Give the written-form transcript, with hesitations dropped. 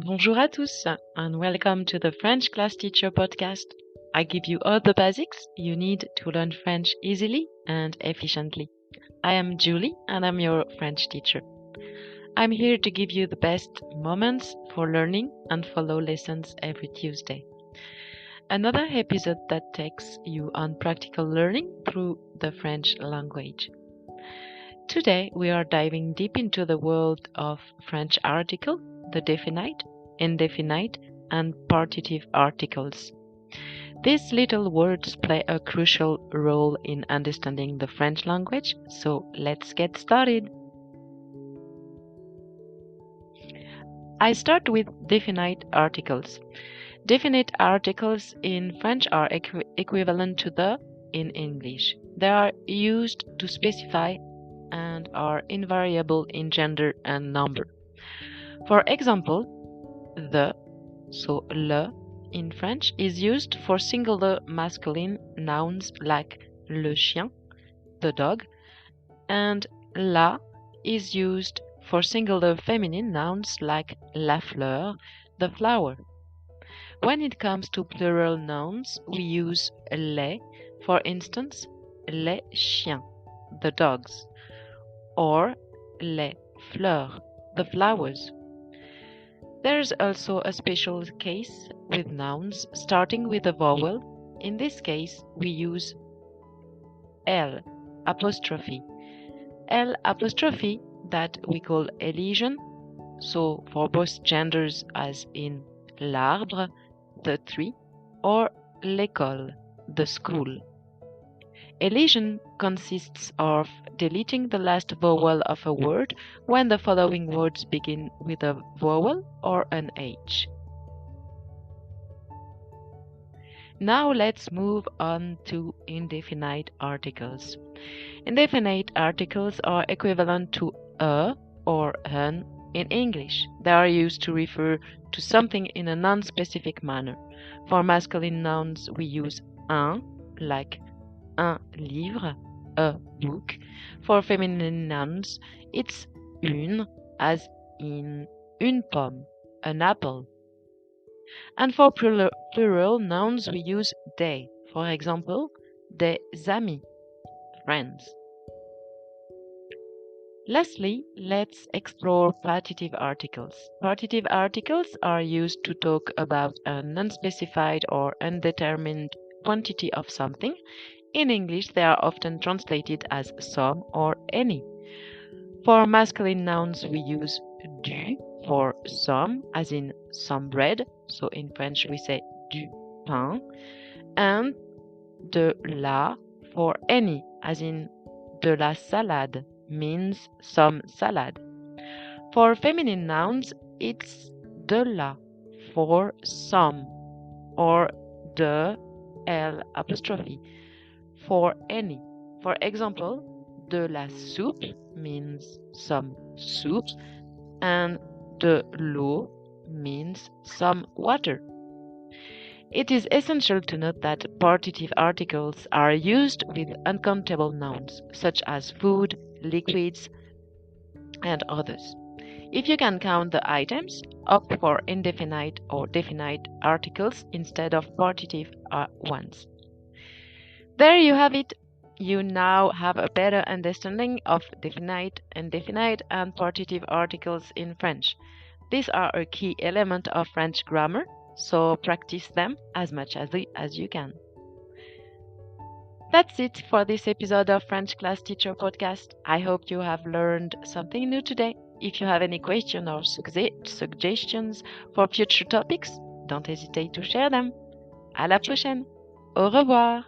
Bonjour à tous and welcome to the French Class Teacher podcast. I give you all the basics you need to learn French easily and efficiently. I am Julie and I'm your French teacher. I'm here to give you the best moments for learning and follow lessons every Tuesday. Another episode that takes you on practical learning through the French language. Today we are diving deep into the world of French article, the definite, indefinite, and partitive articles. These little words play a crucial role in understanding the French language, so let's get started. I start with definite articles. Definite articles in French are equivalent to the in English. They are used to specify and are invariable in gender and number. For example, the, so le, in French is used for singular masculine nouns like le chien, the dog, and la is used for singular feminine nouns like la fleur, the flower. When it comes to plural nouns, we use les, for instance, les chiens, the dogs, or les fleurs, the flowers. There is also a special case with nouns starting with a vowel. In this case, we use L apostrophe. L apostrophe that we call elision, so for both genders as in l'arbre, the tree, or l'école, the school. Elision consists of deleting the last vowel of a word when the following words begin with a vowel or an H. Now let's move on to indefinite articles. Indefinite articles are equivalent to a or an in English. They are used to refer to something in a non-specific manner. For masculine nouns, we use un, like un livre, a book. For feminine nouns, it's une, as in une pomme, an apple. And for plural nouns, we use des. For example, des amis, friends. Lastly, let's explore partitive articles. Partitive articles are used to talk about an unspecified or undetermined quantity of something. In English, they are often translated as some or any. For masculine nouns, we use du for some, as in some bread, so in French we say du pain, and de la for any, as in de la salade, means some salad. For feminine nouns, it's de la for some, or de L apostrophe for any. For example, de la soupe means some soup, and de l'eau means some water. It is essential to note that partitive articles are used with uncountable nouns, such as food, liquids, and others. If you can count the items, opt for indefinite or definite articles instead of partitive ones. There you have it. You now have a better understanding of definite, indefinite, and partitive articles in French. These are a key element of French grammar, so practice them as much as you can. That's it for this episode of French Class Teacher Podcast. I hope you have learned something new today. If you have any questions or suggestions for future topics, don't hesitate to share them. À la prochaine. Au revoir.